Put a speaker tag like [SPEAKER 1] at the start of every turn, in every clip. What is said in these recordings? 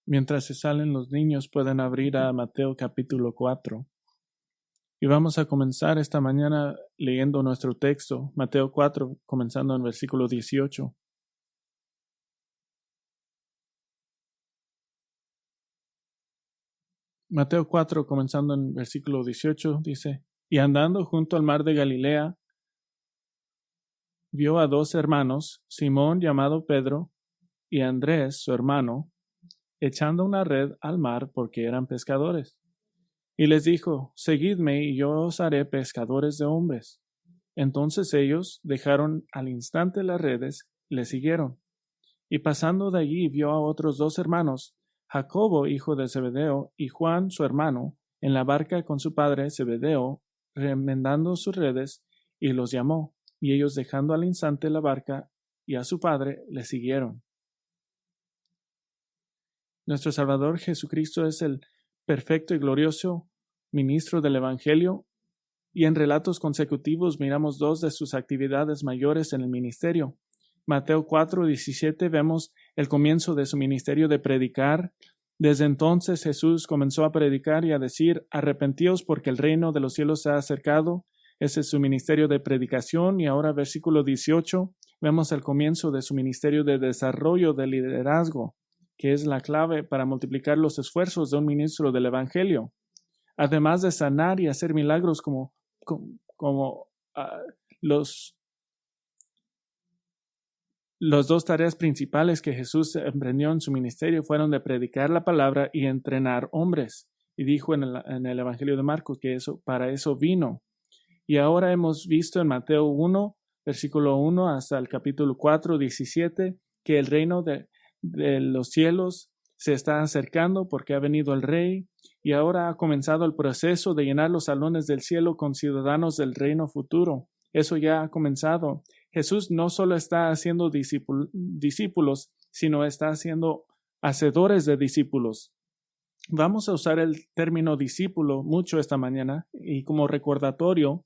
[SPEAKER 1] Mientras se salen los niños, pueden abrir a Mateo capítulo 4. Y vamos a comenzar esta mañana leyendo nuestro texto, Mateo 4, comenzando en versículo 18. Mateo 4, comenzando en versículo 18, dice: Y andando junto al mar de Galilea, vio a dos hermanos, Simón llamado Pedro, y Andrés, su hermano, echando una red al mar porque eran pescadores. Y les dijo: Seguidme, y yo os haré pescadores de hombres. Entonces ellos dejaron al instante las redes, le siguieron. Y pasando de allí vio a otros dos hermanos, Jacobo, hijo de Zebedeo, y Juan, su hermano, en la barca con su padre Zebedeo, remendando sus redes, y los llamó. Y ellos, dejando al instante la barca y a su padre, le siguieron. Nuestro Salvador Jesucristo es el perfecto y glorioso ministro del Evangelio, y en relatos consecutivos miramos dos de sus actividades mayores en el ministerio. Mateo 4:17 vemos el comienzo de su ministerio de predicar. Desde entonces Jesús comenzó a predicar y a decir: arrepentíos porque el reino de los cielos se ha acercado. Ese es su ministerio de predicación. Y ahora versículo 18 vemos el comienzo de su ministerio de desarrollo de liderazgo, que es la clave para multiplicar los esfuerzos de un ministro del Evangelio. Además de sanar y hacer milagros como las dos tareas principales que Jesús emprendió en su ministerio fueron de predicar la palabra y entrenar hombres. Y dijo en el Evangelio de Marcos que para eso vino. Y ahora hemos visto en Mateo 1, versículo 1 hasta el capítulo 4, 17, que el reino de los cielos se está acercando porque ha venido el Rey, y ahora ha comenzado el proceso de llenar los salones del cielo con ciudadanos del reino futuro. Eso ya ha comenzado. Jesús no solo está haciendo discípulos, sino está haciendo hacedores de discípulos. Vamos a usar el término discípulo mucho esta mañana, y como recordatorio,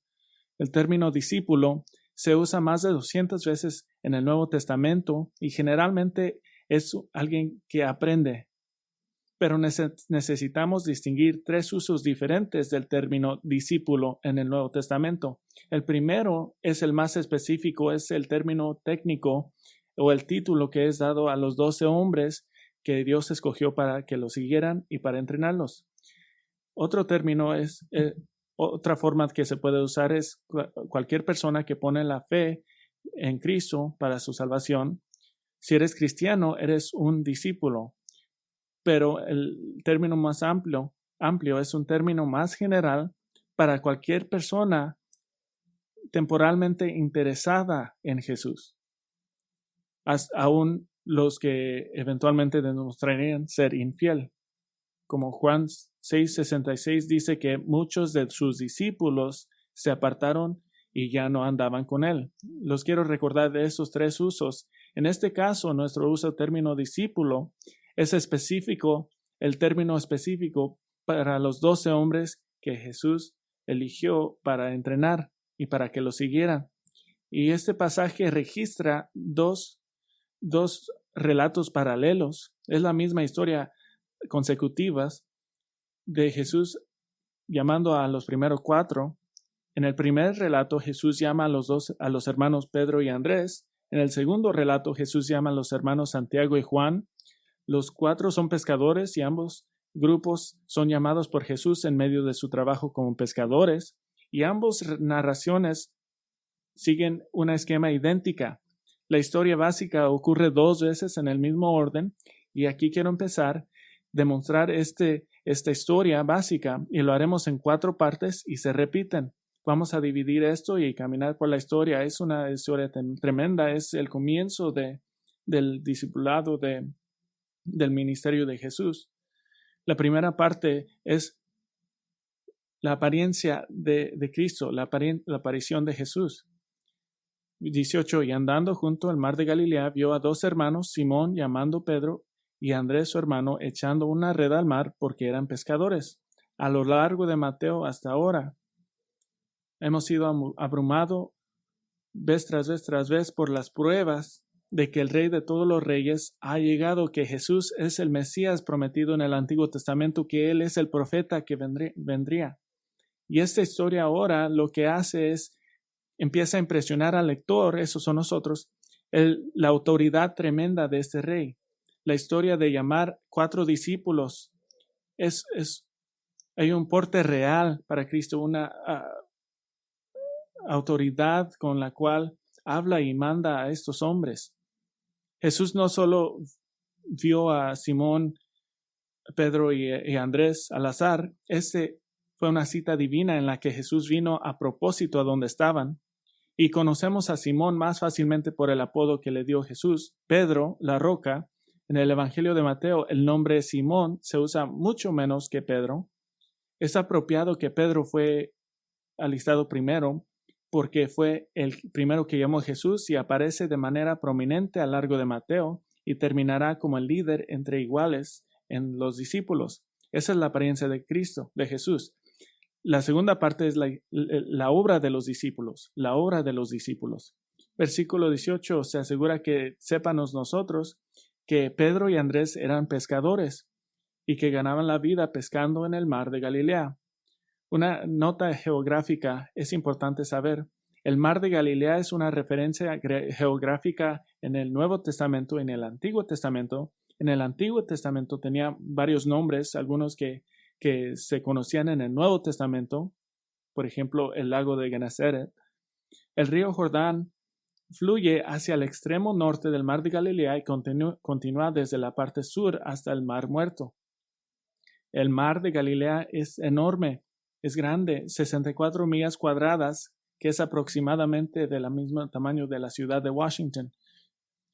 [SPEAKER 1] el término discípulo se usa más de 200 veces en el Nuevo Testamento y generalmente es alguien que aprende. Pero necesitamos distinguir tres usos diferentes del término discípulo en el Nuevo Testamento. El primero es el más específico, es el término técnico o el título que es dado a los 12 hombres que Dios escogió para que los siguieran y para entrenarlos. Otro término es, otra forma que se puede usar es cualquier persona que pone la fe en Cristo para su salvación. Si eres cristiano, eres un discípulo. Pero el término más amplio es un término más general para cualquier persona temporalmente interesada en Jesús. Aún los que eventualmente demostrarían ser infiel. Como Juan 6:66 dice que muchos de sus discípulos se apartaron y ya no andaban con él. Los quiero recordar de esos tres usos. En este caso, nuestro uso del término discípulo es específico, el término específico para los 12 hombres que Jesús eligió para entrenar y para que lo siguieran. Y este pasaje registra dos relatos paralelos. Es la misma historia consecutivas de Jesús llamando a los primeros 4. En el primer relato Jesús llama a los hermanos Pedro y Andrés. En el segundo relato Jesús llama a los hermanos Santiago y Juan. Los 4 son pescadores y ambos grupos son llamados por Jesús en medio de su trabajo como pescadores, y ambas narraciones siguen una esquema idéntica. La historia básica ocurre 2 veces en el mismo orden, y aquí quiero empezar demostrar esta historia básica, y lo haremos en 4 partes y se repiten. Vamos a dividir esto y caminar por la historia. Es una historia tremenda, es el comienzo del discipulado del ministerio de Jesús. La primera parte es la apariencia de Cristo, la aparición de Jesús. 18. Y andando junto al mar de Galilea, vio a 2 hermanos, Simón llamando Pedro y Andrés su hermano, echando una red al mar porque eran pescadores. A lo largo de Mateo hasta ahora hemos sido abrumados vez tras vez por las pruebas de que el Rey de todos los reyes ha llegado, que Jesús es el Mesías prometido en el Antiguo Testamento, que Él es el profeta que vendría. Y esta historia ahora lo que hace es, empieza a impresionar al lector, esos son nosotros, la autoridad tremenda de este rey. La historia de llamar 4 discípulos hay un porte real para Cristo, una autoridad con la cual habla y manda a estos hombres. Jesús no solo vio a Simón, Pedro y Andrés al azar. Fue una cita divina en la que Jesús vino a propósito a donde estaban. Y conocemos a Simón más fácilmente por el apodo que le dio Jesús, Pedro, la roca. En el Evangelio de Mateo, el nombre Simón se usa mucho menos que Pedro. Es apropiado que Pedro fue alistado primero, porque fue el primero que llamó a Jesús y aparece de manera prominente a lo largo de Mateo y terminará como el líder entre iguales en los discípulos. Esa es la apariencia de Cristo, de Jesús. La segunda parte es la obra de los discípulos, la obra de los discípulos. Versículo 18 se asegura que sépanos nosotros que Pedro y Andrés eran pescadores y que ganaban la vida pescando en el mar de Galilea. Una nota geográfica es importante saber. El mar de Galilea es una referencia geográfica en el Nuevo Testamento y en el Antiguo Testamento. En el Antiguo Testamento tenía varios nombres, algunos que se conocían en el Nuevo Testamento, por ejemplo, el lago de Genesaret. El río Jordán fluye hacia el extremo norte del mar de Galilea y continúa desde la parte sur hasta el mar Muerto. El mar de Galilea es enorme. Es grande, 64 millas cuadradas, que es aproximadamente del mismo tamaño de la ciudad de Washington.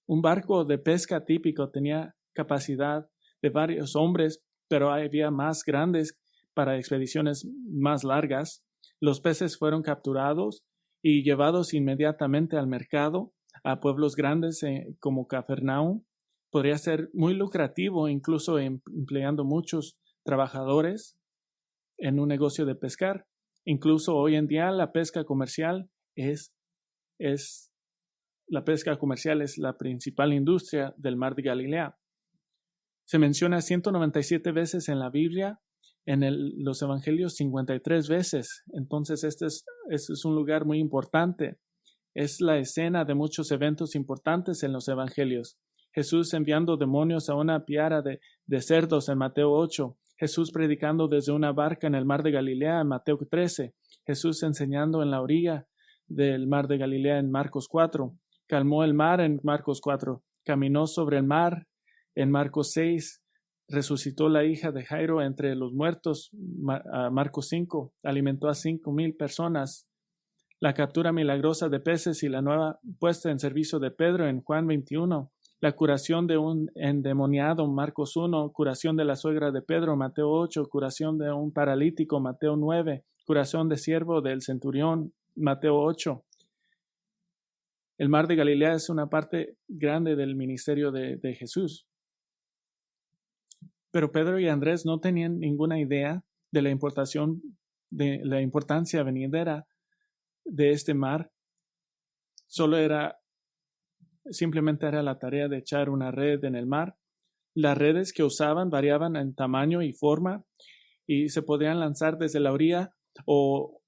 [SPEAKER 1] Un barco de pesca típico tenía capacidad de varios hombres, pero había más grandes para expediciones más largas. Los peces fueron capturados y llevados inmediatamente al mercado, a pueblos grandes como Cafarnaúm. Podría ser muy lucrativo, incluso empleando muchos trabajadores en un negocio de pescar. Incluso hoy en día la pesca comercial es la principal industria del mar de Galilea. Se menciona 197 veces en la Biblia, en los evangelios 53 veces. Entonces este es un lugar muy importante. Es la escena de muchos eventos importantes en los evangelios. Jesús enviando demonios a una piara de cerdos en Mateo 8. Jesús predicando desde una barca en el mar de Galilea en Mateo 13. Jesús enseñando en la orilla del mar de Galilea en Marcos 4. Calmó el mar en Marcos 4. Caminó sobre el mar en Marcos 6. Resucitó la hija de Jairo entre los muertos, Marcos 5. Alimentó a 5,000 personas. La captura milagrosa de peces y la nueva puesta en servicio de Pedro en Juan 21. La curación de un endemoniado, Marcos 1, curación de la suegra de Pedro, Mateo 8, curación de un paralítico, Mateo 9, curación de siervo del centurión, Mateo 8. El mar de Galilea es una parte grande del ministerio de Jesús. Pero Pedro y Andrés no tenían ninguna idea de la importancia venidera de este mar. Simplemente era la tarea de echar una red en el mar. Las redes que usaban variaban en tamaño y forma y se podían lanzar desde la orilla o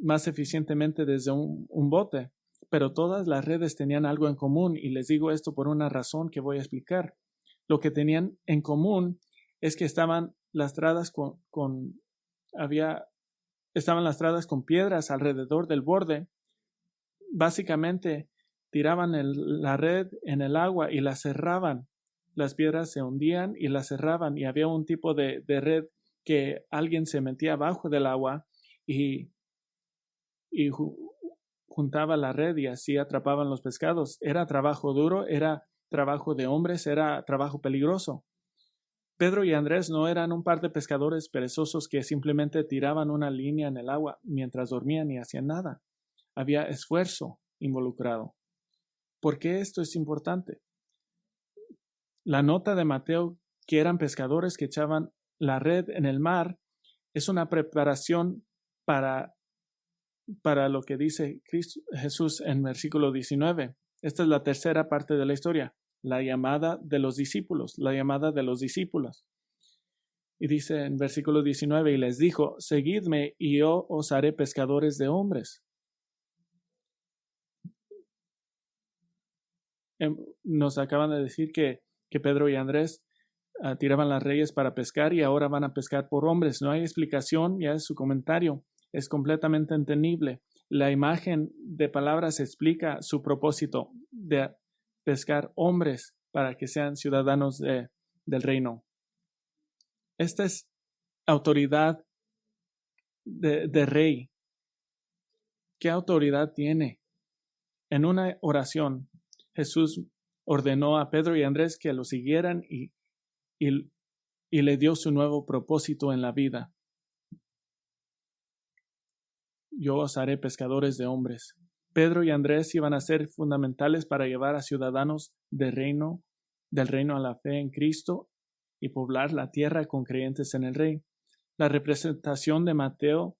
[SPEAKER 1] más eficientemente desde un bote. Pero todas las redes tenían algo en común y les digo esto por una razón que voy a explicar. Lo que tenían en común es que estaban lastradas con piedras alrededor del borde. Básicamente tiraban la red en el agua y la cerraban. Las piedras se hundían y la cerraban y había un tipo de red que alguien se metía abajo del agua y juntaba la red y así atrapaban los pescados. Era trabajo duro, era trabajo de hombres, era trabajo peligroso. Pedro y Andrés no eran un par de pescadores perezosos que simplemente tiraban una línea en el agua mientras dormían y hacían nada. Había esfuerzo involucrado. ¿Por qué esto es importante? La nota de Mateo, que eran pescadores que echaban la red en el mar, es una preparación para lo que dice Jesús en versículo 19. Esta es la tercera parte de la historia, la llamada de los discípulos, la llamada de los discípulos. Y dice en versículo 19, y les dijo, seguidme y yo os haré pescadores de hombres. Nos acaban de decir que Pedro y Andrés tiraban las redes para pescar y ahora van a pescar por hombres. No hay explicación, ya es su comentario. Es completamente entendible. La imagen de palabras explica su propósito de pescar hombres para que sean ciudadanos del reino. Esta es autoridad de rey. ¿Qué autoridad tiene? En una oración, Jesús ordenó a Pedro y Andrés que lo siguieran y le dio su nuevo propósito en la vida. Yo os haré pescadores de hombres. Pedro y Andrés iban a ser fundamentales para llevar a ciudadanos del reino a la fe en Cristo y poblar la tierra con creyentes en el Rey. La representación de Mateo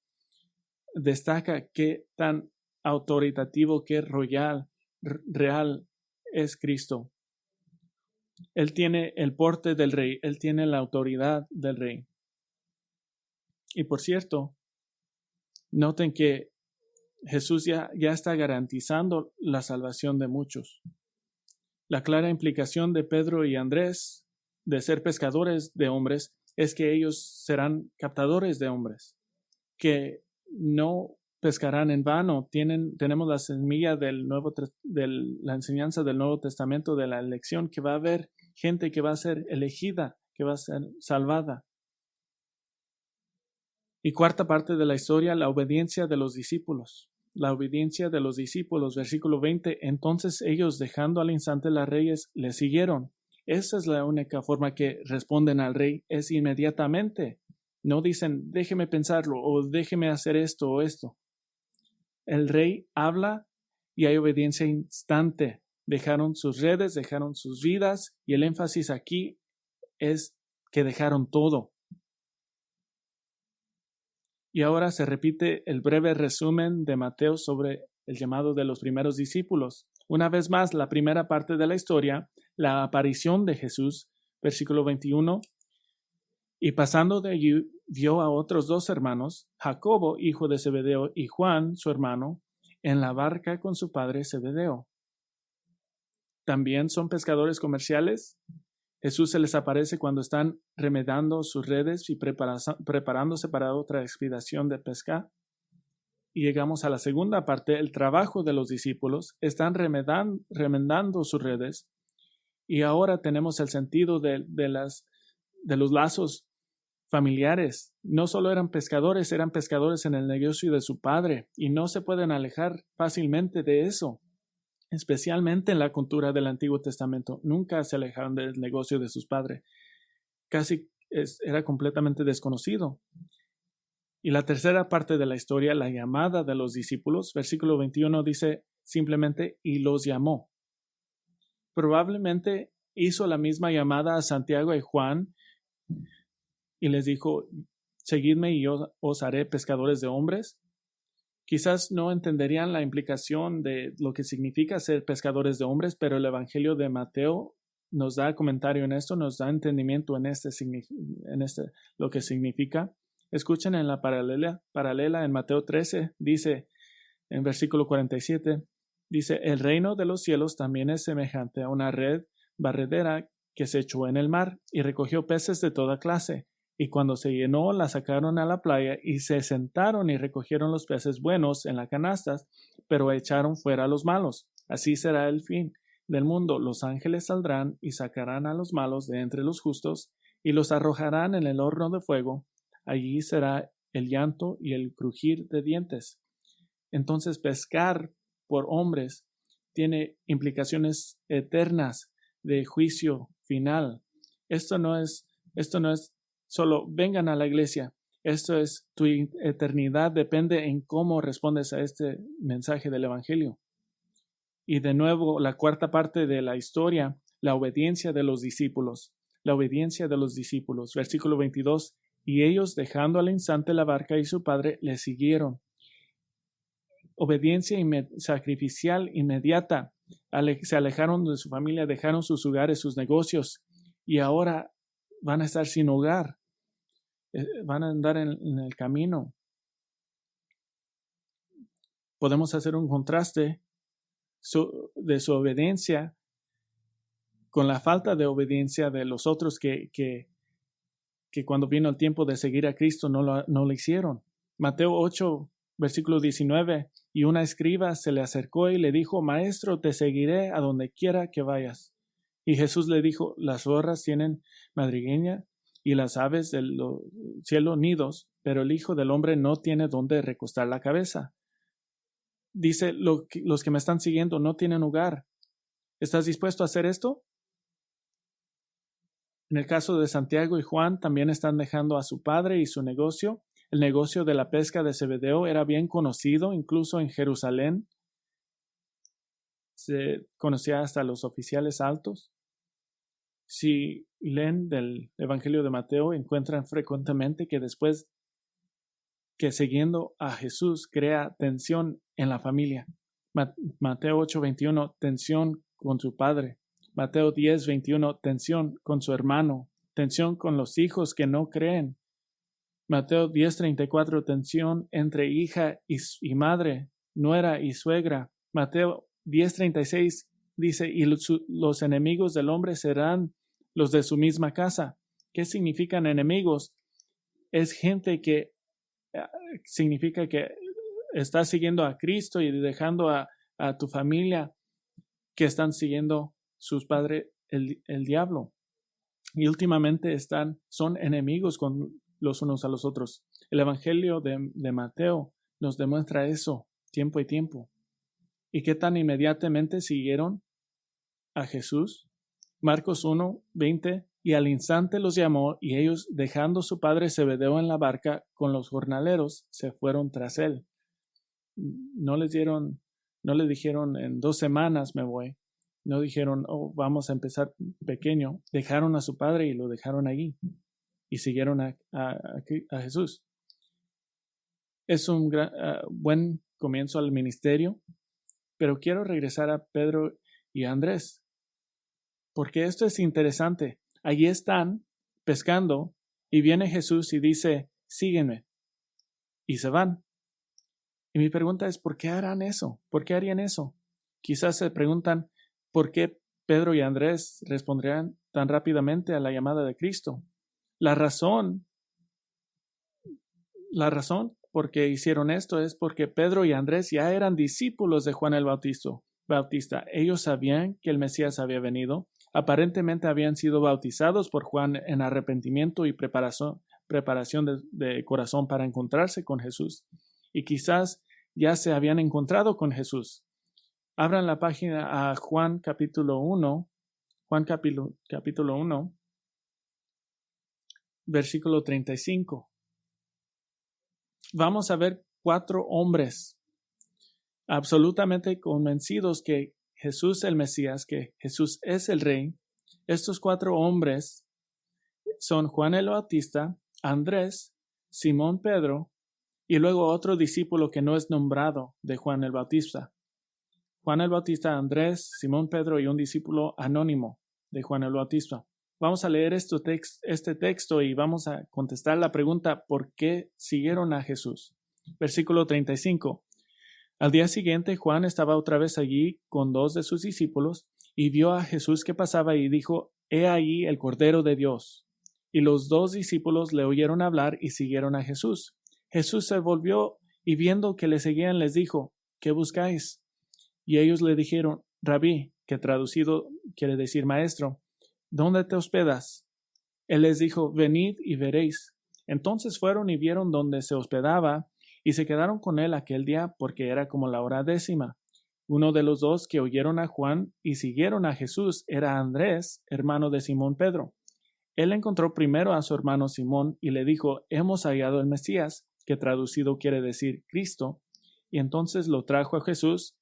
[SPEAKER 1] destaca qué tan autoritativo, qué real es Cristo. Él tiene el porte del Rey, Él tiene la autoridad del Rey. Y por cierto, noten que Jesús ya está garantizando la salvación de muchos. La clara implicación de Pedro y Andrés de ser pescadores de hombres es que ellos serán captadores de hombres, que no pescarán en vano. Tenemos la semilla de la enseñanza del Nuevo Testamento, de la elección, que va a haber gente que va a ser elegida, que va a ser salvada. Y cuarta parte de la historia, la obediencia de los discípulos. La obediencia de los discípulos, versículo 20. Entonces ellos, dejando al instante las redes, le siguieron. Esa es la única forma que responden al rey, es inmediatamente. No dicen, déjeme pensarlo, o déjeme hacer esto o esto. El rey habla y hay obediencia instante. Dejaron sus redes, dejaron sus vidas, y el énfasis aquí es que dejaron todo. Y ahora se repite el breve resumen de Mateo sobre el llamado de los primeros discípulos. Una vez más, la primera parte de la historia, la aparición de Jesús, versículo 21. Y pasando de allí, vio a otros dos hermanos, Jacobo, hijo de Zebedeo, y Juan, su hermano, en la barca con su padre Zebedeo. ¿También son pescadores comerciales? Jesús se les aparece cuando están remedando sus redes y preparándose para otra expedición de pesca. Y llegamos a la segunda parte, el trabajo de los discípulos. Están remendando sus redes. Y ahora tenemos el sentido de los lazos familiares. No solo eran pescadores en el negocio de su padre. Y no se pueden alejar fácilmente de eso. Especialmente en la cultura del Antiguo Testamento, nunca se alejaron del negocio de sus padres. Casi era completamente desconocido. Y la tercera parte de la historia, la llamada de los discípulos, versículo 21 dice simplemente, y los llamó. Probablemente hizo la misma llamada a Santiago y Juan y les dijo, seguidme y yo os haré pescadores de hombres. Quizás no entenderían la implicación de lo que significa ser pescadores de hombres, pero el Evangelio de Mateo nos da comentario en esto, nos da entendimiento en lo que significa. Escuchen en la paralela en Mateo 13, dice en versículo 47, dice, el reino de los cielos también es semejante a una red barredera que se echó en el mar y recogió peces de toda clase. Y cuando se llenó, la sacaron a la playa y se sentaron y recogieron los peces buenos en las canastas, pero echaron fuera los malos. Así será el fin del mundo. Los ángeles saldrán y sacarán a los malos de entre los justos y los arrojarán en el horno de fuego. Allí será el llanto y el crujir de dientes. Entonces, pescar por hombres tiene implicaciones eternas de juicio final. Esto no es solo vengan a la iglesia. Esto es tu eternidad, depende en cómo respondes a este mensaje del Evangelio. Y de nuevo, la cuarta parte de la historia, la obediencia de los discípulos. La obediencia de los discípulos. Versículo 22. Y ellos, dejando al instante la barca y su padre, le siguieron. Obediencia sacrificial inmediata. se alejaron de su familia, dejaron sus hogares, sus negocios, y ahora van a estar sin hogar, van a andar en el camino. Podemos hacer un contraste de su obediencia con la falta de obediencia de los otros que cuando vino el tiempo de seguir a Cristo no lo hicieron. Mateo 8, versículo 19, y una escriba se le acercó y le dijo, Maestro, te seguiré a donde quiera que vayas. Y Jesús le dijo, las zorras tienen madrigueña y las aves del cielo nidos, pero el Hijo del Hombre no tiene donde recostar la cabeza. Dice, los que me están siguiendo no tienen hogar. ¿Estás dispuesto a hacer esto? En el caso de Santiago y Juan, también están dejando a su padre y su negocio. El negocio de la pesca de Zebedeo era bien conocido, incluso en Jerusalén. Se conocía hasta los oficiales altos. Si leen del Evangelio de Mateo, encuentran frecuentemente que después que siguiendo a Jesús crea tensión en la familia. Mateo 8:21, tensión con su padre. Mateo 10:21, tensión con su hermano, tensión con los hijos que no creen. Mateo 10:34, tensión entre hija y madre, nuera y suegra. Mateo 10:36 dice, y los enemigos del hombre serán los de su misma casa. ¿Qué significan enemigos? Es gente que significa que estás siguiendo a Cristo y dejando a tu familia que están siguiendo sus padres, el diablo. Y últimamente son enemigos con los unos a los otros. El Evangelio de Mateo nos demuestra eso tiempo y tiempo. ¿Y qué tan inmediatamente siguieron a Jesús? Marcos 1:20, y al instante los llamó, y ellos, dejando su padre Zebedeo en la barca con los jornaleros, se fueron tras él. No les dijeron en 2 semanas me voy. No dijeron, vamos a empezar pequeño. Dejaron a su padre y lo dejaron allí. Y siguieron a Jesús. Es un buen comienzo al ministerio, pero quiero regresar a Pedro y Andrés, porque esto es interesante. Allí están pescando y viene Jesús y dice, sígueme. Y se van. Y mi pregunta es, ¿por qué harán eso? ¿Por qué harían eso? Quizás se preguntan, ¿por qué Pedro y Andrés responderían tan rápidamente a la llamada de Cristo? La razón por qué hicieron esto es porque Pedro y Andrés ya eran discípulos de Juan el Bautista. Ellos sabían que el Mesías había venido. Aparentemente habían sido bautizados por Juan en arrepentimiento y preparación de corazón para encontrarse con Jesús. Y quizás ya se habían encontrado con Jesús. Abran la página a Juan capítulo 1, capítulo 1, versículo 35. Vamos a ver 4 hombres absolutamente convencidos que Jesús es el Mesías, que Jesús es el Rey. Estos 4 hombres son Juan el Bautista, Andrés, Simón Pedro, y luego otro discípulo que no es nombrado de Juan el Bautista. Juan el Bautista, Andrés, Simón Pedro y un discípulo anónimo de Juan el Bautista. Vamos a leer este texto y vamos a contestar la pregunta, ¿por qué siguieron a Jesús? Versículo 35. Al día siguiente, Juan estaba otra vez allí con 2 de sus discípulos y vio a Jesús que pasaba y dijo, «He ahí el Cordero de Dios». Y los 2 discípulos le oyeron hablar y siguieron a Jesús. Jesús se volvió y viendo que le seguían les dijo, «¿Qué buscáis?» Y ellos le dijeron, «Rabí», que traducido quiere decir maestro, «¿dónde te hospedas?» Él les dijo, «Venid y veréis». Entonces fueron y vieron dónde se hospedaba y se quedaron con él aquel día porque era como la hora 10:00. Uno de los 2 que oyeron a Juan y siguieron a Jesús era Andrés, hermano de Simón Pedro. Él encontró primero a su hermano Simón y le dijo, «Hemos hallado el Mesías», que traducido quiere decir Cristo, y entonces lo trajo a Jesús.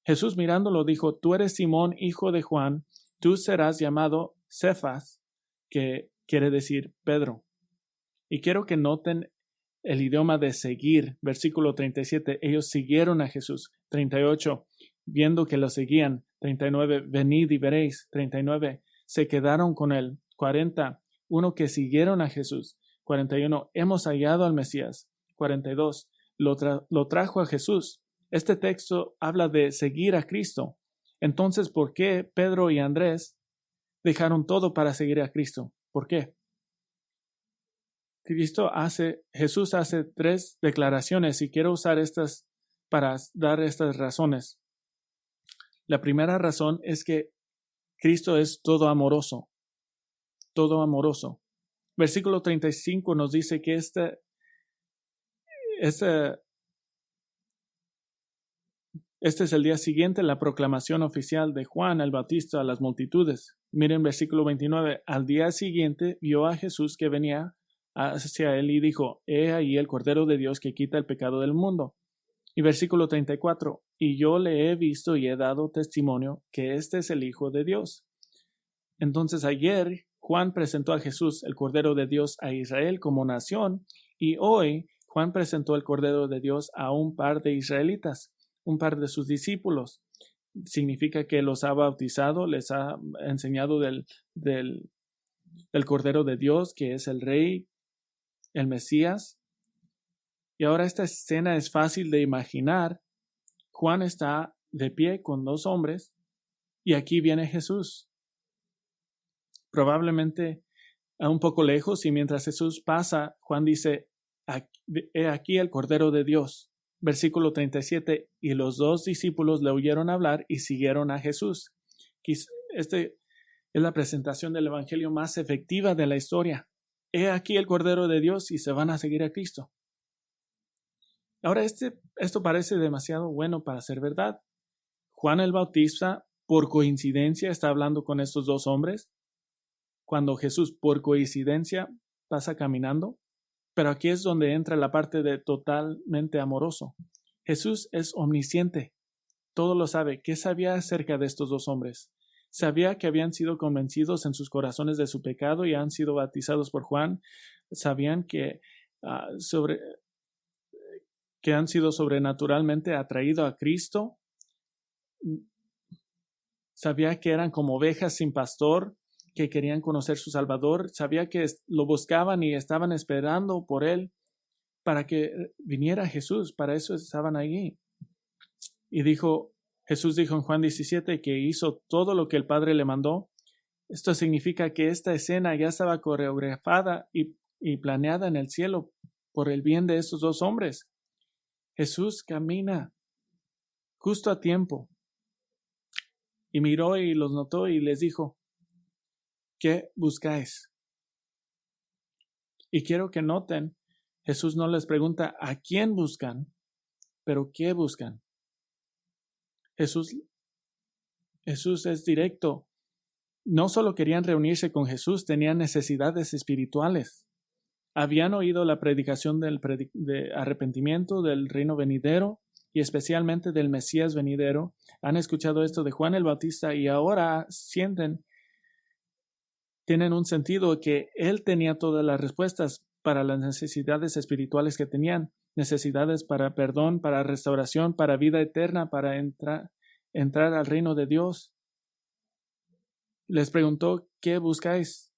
[SPEAKER 1] Jesús mirándolo dijo, «Tú eres Simón, hijo de Juan, tú serás llamado Cefas», que quiere decir Pedro. Y quiero que noten el idioma de seguir. Versículo 37, ellos siguieron a Jesús. 38, viendo que lo seguían, 39, venid y veréis. 39, se quedaron con él. 40, uno que siguieron a Jesús. 41, hemos hallado al Mesías. 42, lo trajo a Jesús. Este texto habla de seguir a Cristo. Entonces, ¿por qué Pedro y Andrés dejaron todo para seguir a Cristo? ¿Por qué? Jesús hace 3 declaraciones y quiero usar estas para dar estas razones. La primera razón es que Cristo es todo amoroso. Versículo 35 nos dice que este es el día siguiente, la proclamación oficial de Juan el Bautista a las multitudes. Miren versículo 29. Al día siguiente vio a Jesús que venía hacia él y dijo, he ahí el Cordero de Dios que quita el pecado del mundo. Y versículo 34. Y yo le he visto y he dado testimonio que este es el Hijo de Dios. Entonces ayer Juan presentó a Jesús, el Cordero de Dios, a Israel como nación, y hoy Juan presentó el Cordero de Dios a un par de israelitas, un par de sus discípulos. Significa que los ha bautizado, les ha enseñado del Cordero de Dios, que es el Rey, el Mesías. Y ahora esta escena es fácil de imaginar. Juan está de pie con 2 hombres y aquí viene Jesús. Probablemente a un poco lejos, y mientras Jesús pasa, Juan dice, he aquí el Cordero de Dios. Versículo 37, y los 2 discípulos le oyeron hablar y siguieron a Jesús. Este es la presentación del evangelio más efectiva de la historia. He aquí el Cordero de Dios y se van a seguir a Cristo. Ahora, esto parece demasiado bueno para ser verdad. Juan el Bautista, por coincidencia, está hablando con estos 2 hombres, cuando Jesús, por coincidencia, pasa caminando. Pero aquí es donde entra la parte de totalmente amoroso. Jesús es omnisciente, todo lo sabe. ¿Qué sabía acerca de estos 2 hombres? Sabía que habían sido convencidos en sus corazones de su pecado y han sido bautizados por Juan. Sabían que han sido sobrenaturalmente atraídos a Cristo. Sabía que eran como ovejas sin pastor, que querían conocer su Salvador. Sabía que lo buscaban y estaban esperando por él para que viniera Jesús. Para eso estaban allí. Y Jesús dijo en Juan 17 que hizo todo lo que el Padre le mandó. Esto significa que esta escena ya estaba coreografada y planeada en el cielo por el bien de estos 2 hombres. Jesús camina justo a tiempo y miró y los notó y les dijo, ¿qué buscáis? Y quiero que noten, Jesús no les pregunta a quién buscan, pero qué buscan. Jesús es directo. No solo querían reunirse con Jesús, tenían necesidades espirituales. Habían oído la predicación de arrepentimiento del reino venidero y especialmente del Mesías venidero. Han escuchado esto de Juan el Bautista y ahora tienen un sentido que él tenía todas las respuestas para las necesidades espirituales que tenían, necesidades para perdón, para restauración, para vida eterna, para entrar al reino de Dios. Les preguntó, ¿qué buscáis?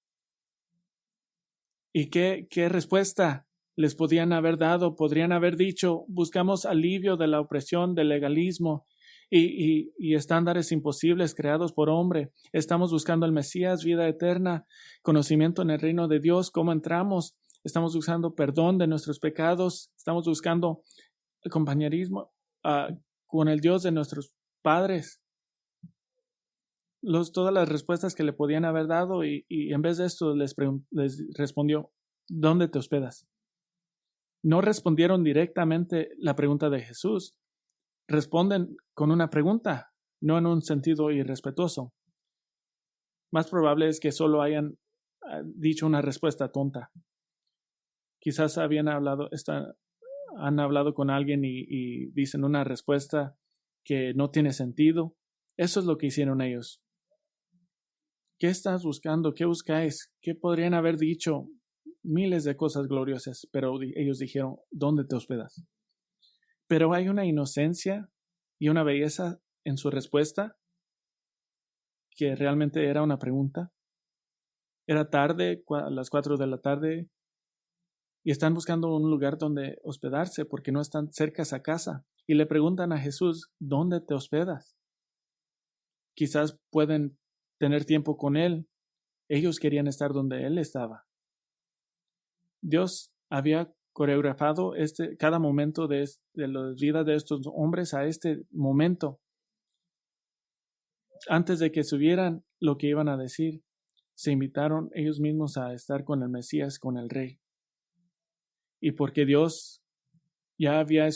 [SPEAKER 1] ¿Y qué respuesta les podían haber dado? Podrían haber dicho, buscamos alivio de la opresión, del legalismo y estándares imposibles creados por hombre. Estamos buscando el Mesías, vida eterna, conocimiento en el reino de Dios, cómo entramos. Estamos buscando perdón de nuestros pecados. Estamos buscando compañerismo con el Dios de nuestros padres. Todas las respuestas que le podían haber dado y en vez de esto les respondió, ¿dónde te hospedas? No respondieron directamente la pregunta de Jesús. Responden con una pregunta, no en un sentido irrespetuoso. Más probable es que solo hayan dicho una respuesta tonta. Quizás han hablado con alguien y dicen una respuesta que no tiene sentido. Eso es lo que hicieron ellos. ¿Qué estás buscando? ¿Qué buscáis? ¿Qué podrían haber dicho? Miles de cosas gloriosas, pero ellos dijeron, ¿dónde te hospedas? Pero hay una inocencia y una belleza en su respuesta que realmente era una pregunta. Era tarde, a las 4 de la tarde, y están buscando un lugar donde hospedarse porque no están cerca a casa. Y le preguntan a Jesús, ¿dónde te hospedas? Quizás pueden tener tiempo con Él. Ellos querían estar donde Él estaba. Dios había coreografado cada momento de la vida de estos hombres a este momento. Antes de que subieran lo que iban a decir, se invitaron ellos mismos a estar con el Mesías, con el Rey. Y porque Dios ya había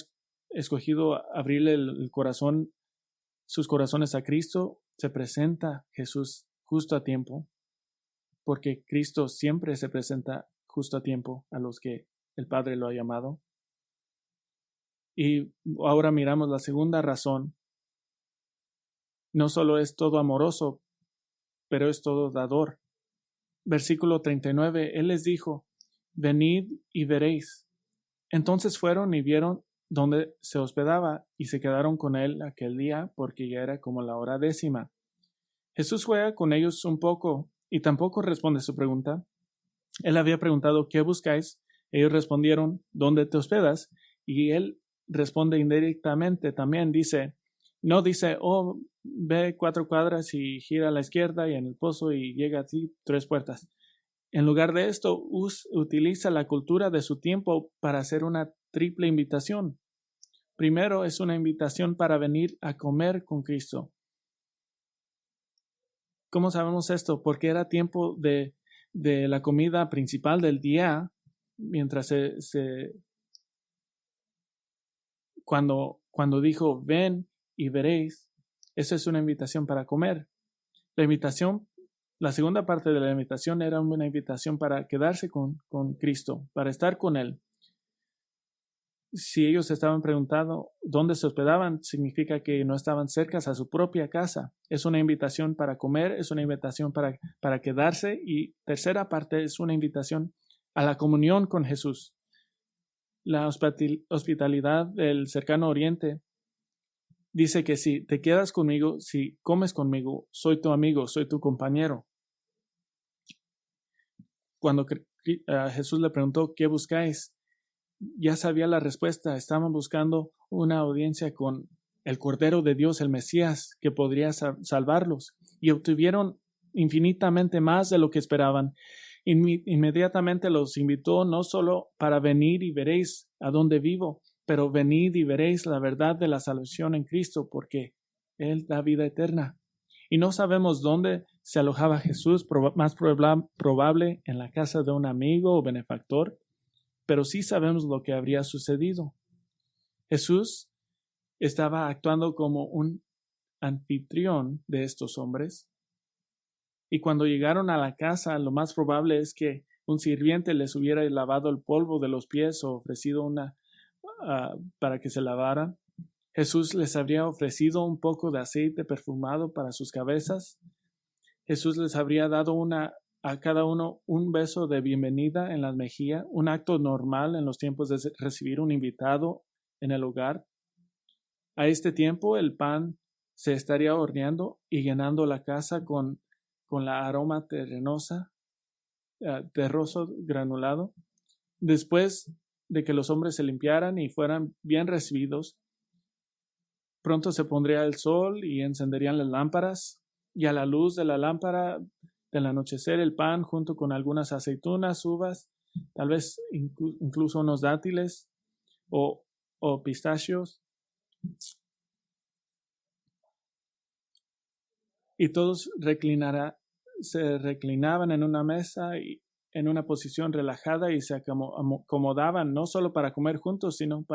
[SPEAKER 1] escogido abrirle el corazón, sus corazones a Cristo, se presenta Jesús justo a tiempo, porque Cristo siempre se presenta justo a tiempo a los que el Padre lo ha llamado. Y ahora miramos la segunda razón. No solo es todo amoroso, pero es todo dador. Versículo 39, Él les dijo, venid y veréis. Entonces fueron y vieron dónde se hospedaba y se quedaron con él aquel día porque ya era como la hora 10. Jesús juega con ellos un poco y tampoco responde su pregunta. Él había preguntado, ¿qué buscáis? Ellos respondieron, ¿dónde te hospedas? Y él responde indirectamente también, no dice, oh, ve 4 cuadras y gira a la izquierda y en el pozo y llega a ti 3 puertas. En lugar de esto, utiliza la cultura de su tiempo para hacer una triple invitación. Primero es una invitación para venir a comer con Cristo. ¿Cómo sabemos esto? Porque era tiempo de la comida principal del día, mientras cuando dijo, ven y veréis, esa es una invitación para comer. La segunda parte de la invitación era una invitación para quedarse con Cristo, para estar con Él. Si ellos estaban preguntando dónde se hospedaban, significa que no estaban cerca a su propia casa. Es una invitación para comer, es una invitación para quedarse y tercera parte es una invitación a la comunión con Jesús. La hospitalidad del cercano oriente dice que si te quedas conmigo, si comes conmigo, soy tu amigo, soy tu compañero. Cuando Jesús le preguntó, ¿qué buscáis? Ya sabía la respuesta. Estaban buscando una audiencia con el Cordero de Dios, el Mesías, que podría salvarlos. Y obtuvieron infinitamente más de lo que esperaban. Inmediatamente los invitó no solo para venir y veréis a dónde vivo, pero venid y veréis la verdad de la salvación en Cristo, porque Él da vida eterna. Y no sabemos dónde se alojaba Jesús, más probable en la casa de un amigo o benefactor, pero sí sabemos lo que habría sucedido. Jesús estaba actuando como un anfitrión de estos hombres, y cuando llegaron a la casa, lo más probable es que un sirviente les hubiera lavado el polvo de los pies o ofrecido para que se lavaran. Jesús les habría ofrecido un poco de aceite perfumado para sus cabezas. Jesús les habría dado a cada uno un beso de bienvenida en la mejilla, un acto normal en los tiempos de recibir un invitado en el hogar. A este tiempo el pan se estaría horneando y llenando la casa con la aroma terroso granulado. Después de que los hombres se limpiaran y fueran bien recibidos, pronto se pondría el sol y encenderían las lámparas, y a la luz de la lámpara del anochecer el pan junto con algunas aceitunas, uvas, tal vez incluso unos dátiles o pistachios. Y todos se reclinaban en una mesa y en una posición relajada y se acomodaban no solo para comer juntos, sino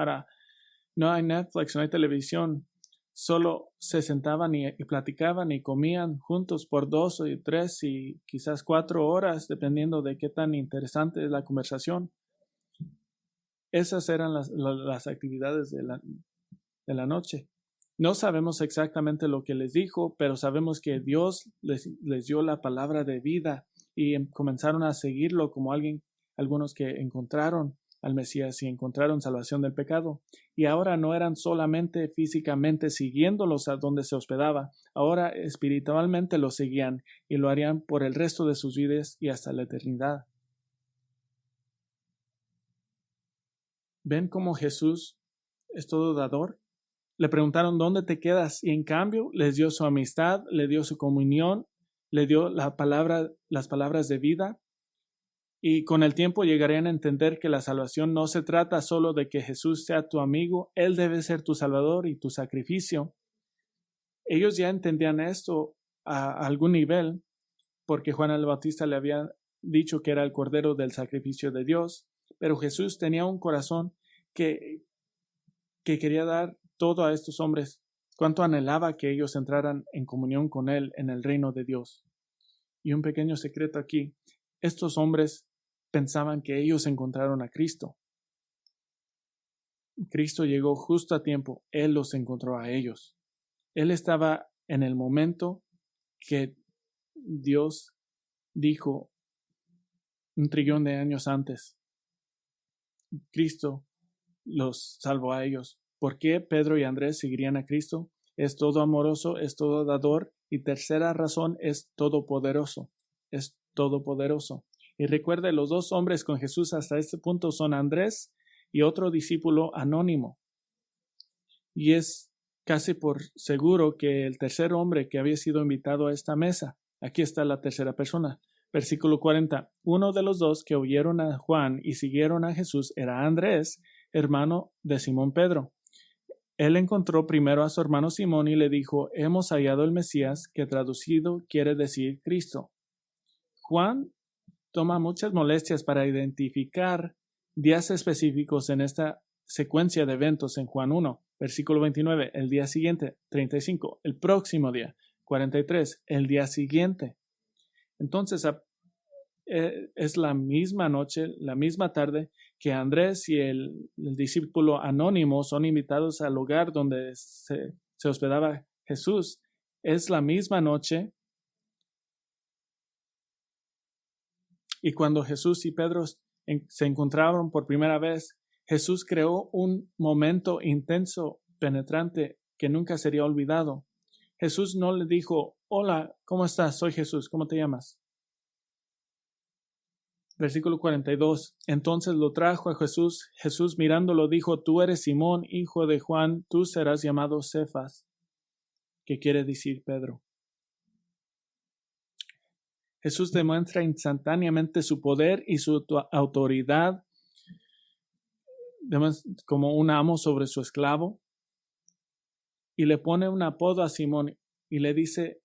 [SPEAKER 1] no hay Netflix, no hay televisión, solo se sentaban y platicaban y comían juntos por 2 o 3 y quizás 4 horas, dependiendo de qué tan interesante es la conversación. Esas eran las actividades de la noche. No sabemos exactamente lo que les dijo, pero sabemos que Dios les dio la palabra de vida y comenzaron a seguirlo como algunos que encontraron al Mesías y encontraron salvación del pecado. Y ahora no eran solamente físicamente siguiéndolos a donde se hospedaba, ahora espiritualmente los seguían y lo harían por el resto de sus vidas y hasta la eternidad. ¿Ven cómo Jesús es todo dador? Le preguntaron, ¿dónde te quedas? Y en cambio les dio su amistad, le dio su comunión, le dio las palabras de vida. Y con el tiempo llegarían a entender que la salvación no se trata solo de que Jesús sea tu amigo, Él debe ser tu salvador y tu sacrificio. Ellos ya entendían esto a algún nivel, porque Juan el Bautista le había dicho que era el Cordero del sacrificio de Dios, pero Jesús tenía un corazón que quería dar todo a estos hombres, cuánto anhelaba que ellos entraran en comunión con Él en el reino de Dios. Y un pequeño secreto aquí, estos hombres pensaban que ellos encontraron a Cristo. Cristo llegó justo a tiempo, Él los encontró a ellos. Él estaba en el momento que Dios dijo 1.000.000.000 de años antes. Cristo los salvó a ellos. ¿Por qué Pedro y Andrés seguirían a Cristo? Es todo amoroso, es todo dador, y tercera razón, es todopoderoso. Es todopoderoso. Y recuerde, los dos hombres con Jesús hasta este punto son Andrés y otro discípulo anónimo. Y es casi por seguro que el tercer hombre que había sido invitado a esta mesa, aquí está la tercera persona. Versículo 40. Uno de los dos que oyeron a Juan y siguieron a Jesús era Andrés, hermano de Simón Pedro. Él encontró primero a su hermano Simón y le dijo, hemos hallado el Mesías, que traducido quiere decir Cristo. Juan toma muchas molestias para identificar días específicos en esta secuencia de eventos en Juan 1, versículo 29, el día siguiente, 35, el próximo día, 43, el día siguiente. Entonces, es la misma noche, la misma tarde que Andrés y el discípulo anónimo son invitados al lugar donde se hospedaba Jesús. Es la misma noche. Y cuando Jesús y Pedro se encontraron por primera vez, Jesús creó un momento intenso, penetrante, que nunca sería olvidado. Jesús no le dijo, hola, ¿cómo estás? Soy Jesús, ¿cómo te llamas? Versículo 42. Entonces lo trajo a Jesús. Jesús mirándolo dijo, tú eres Simón, hijo de Juan, tú serás llamado Cefas, que quiere decir Pedro. Jesús demuestra instantáneamente su poder y su autoridad como un amo sobre su esclavo, y le pone un apodo a Simón y le dice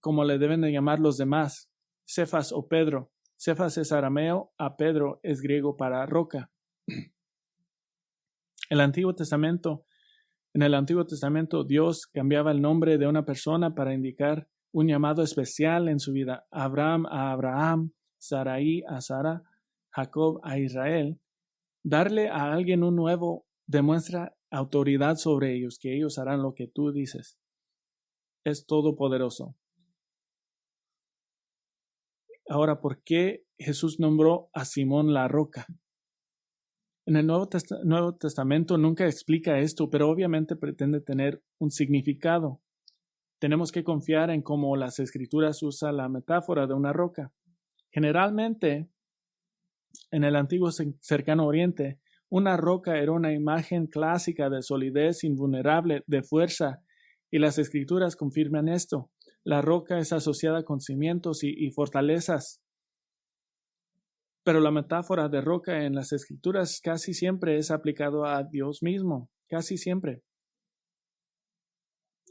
[SPEAKER 1] como le deben de llamar los demás, Cefas o Pedro. Cefas es arameo, a Pedro es griego para roca. En el Antiguo Testamento, Dios cambiaba el nombre de una persona para indicar un llamado especial en su vida. Abraham a Abraham, Sarai a Sara, Jacob a Israel. Darle a alguien un nuevo demuestra autoridad sobre ellos, que ellos harán lo que tú dices. Es todopoderoso. Ahora, ¿por qué Jesús nombró a Simón la roca? En el Nuevo Testamento nunca explica esto, pero obviamente pretende tener un significado. Tenemos que confiar en cómo las Escrituras usan la metáfora de una roca. Generalmente, en el antiguo cercano Oriente, una roca era una imagen clásica de solidez invulnerable, de fuerza, y las Escrituras confirman esto. La roca es asociada con cimientos y fortalezas. Pero la metáfora de roca en las Escrituras casi siempre es aplicado a Dios mismo, casi siempre.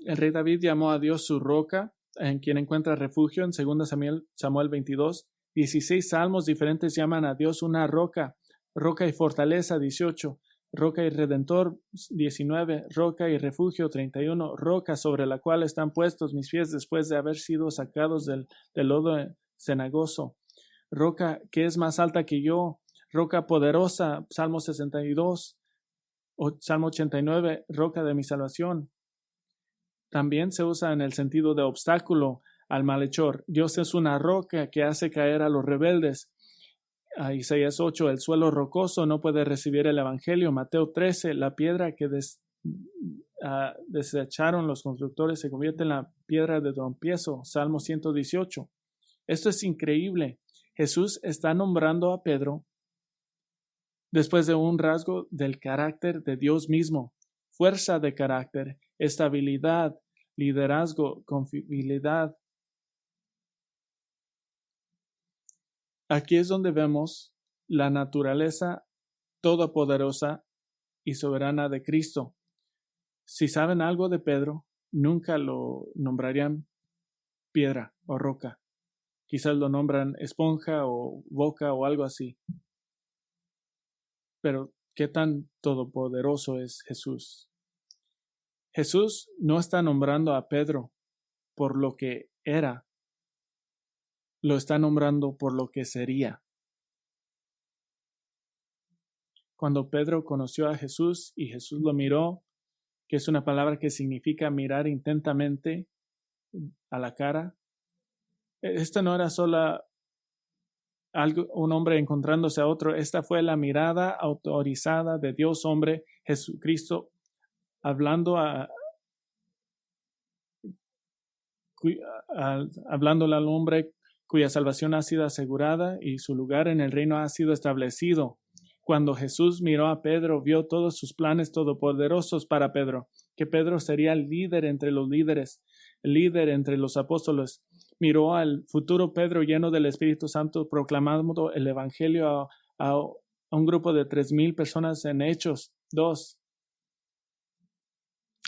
[SPEAKER 1] El rey David llamó a Dios su roca, en quien encuentra refugio en 2 Samuel 22. 16 salmos diferentes llaman a Dios una roca, roca y fortaleza 18, roca y redentor 19, roca y refugio 31, roca sobre la cual están puestos mis pies después de haber sido sacados del lodo cenagoso, roca que es más alta que yo, roca poderosa, Salmo 62, Salmo 89, roca de mi salvación. También se usa en el sentido de obstáculo al malhechor. Dios es una roca que hace caer a los rebeldes. a Isaías 8, el suelo rocoso no puede recibir el evangelio. Mateo 13, la piedra que desecharon los constructores se convierte en la piedra de tropiezo. Salmo 118. Esto es increíble. Jesús está nombrando a Pedro después de un rasgo del carácter de Dios mismo: fuerza de carácter, estabilidad, liderazgo, confiabilidad. Aquí es donde vemos la naturaleza todopoderosa y soberana de Cristo. Si saben algo de Pedro, nunca lo nombrarían piedra o roca. Quizás lo nombran esponja o boca o algo así. Pero, ¿qué tan todopoderoso es Jesús? Jesús no está nombrando a Pedro por lo que era, lo está nombrando por lo que sería. Cuando Pedro conoció a Jesús y Jesús lo miró, que es una palabra que significa mirar intentamente a la cara, esta no era solo un hombre encontrándose a otro, esta fue la mirada autorizada de Dios hombre, Jesucristo, hablándole al hombre cuya salvación ha sido asegurada y su lugar en el reino ha sido establecido. Cuando Jesús miró a Pedro, vio todos sus planes todopoderosos para Pedro, que Pedro sería el líder entre los líderes, el líder entre los apóstoles. Miró al futuro Pedro lleno del Espíritu Santo proclamando el Evangelio a un grupo de 3,000 personas en Hechos 2.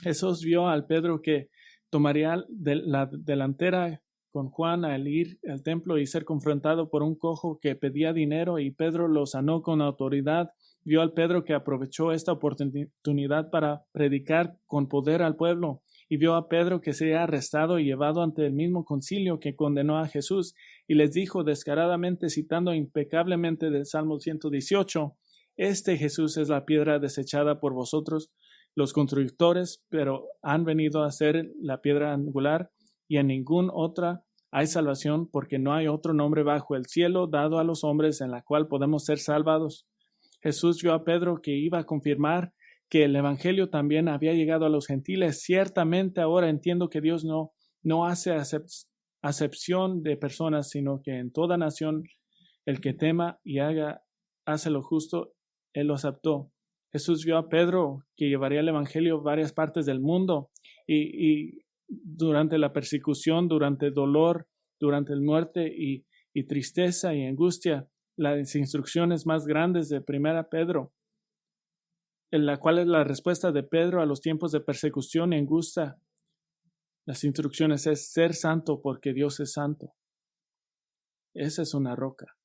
[SPEAKER 1] Jesús vio al Pedro que tomaría la delantera con Juan al ir al templo y ser confrontado por un cojo que pedía dinero, y Pedro lo sanó con autoridad. Vio al Pedro que aprovechó esta oportunidad para predicar con poder al pueblo, y vio a Pedro que sería arrestado y llevado ante el mismo concilio que condenó a Jesús, y les dijo descaradamente, citando impecablemente del Salmo 118, este Jesús es la piedra desechada por vosotros, los constructores, pero han venido a ser la piedra angular, y en ninguna otra hay salvación, porque no hay otro nombre bajo el cielo dado a los hombres en la cual podemos ser salvados. Jesús vio a Pedro que iba a confirmar que el Evangelio también había llegado a los gentiles. Ciertamente ahora entiendo que Dios no hace acepción de personas, sino que en toda nación el que tema y hace lo justo, Él lo aceptó. Jesús vio a Pedro que llevaría el Evangelio a varias partes del mundo, y durante la persecución, durante el dolor, durante la muerte y tristeza y angustia, las instrucciones más grandes de 1 Pedro, en la cual es la respuesta de Pedro a los tiempos de persecución y angustia. Las instrucciones es ser santo porque Dios es santo. Esa es una roca.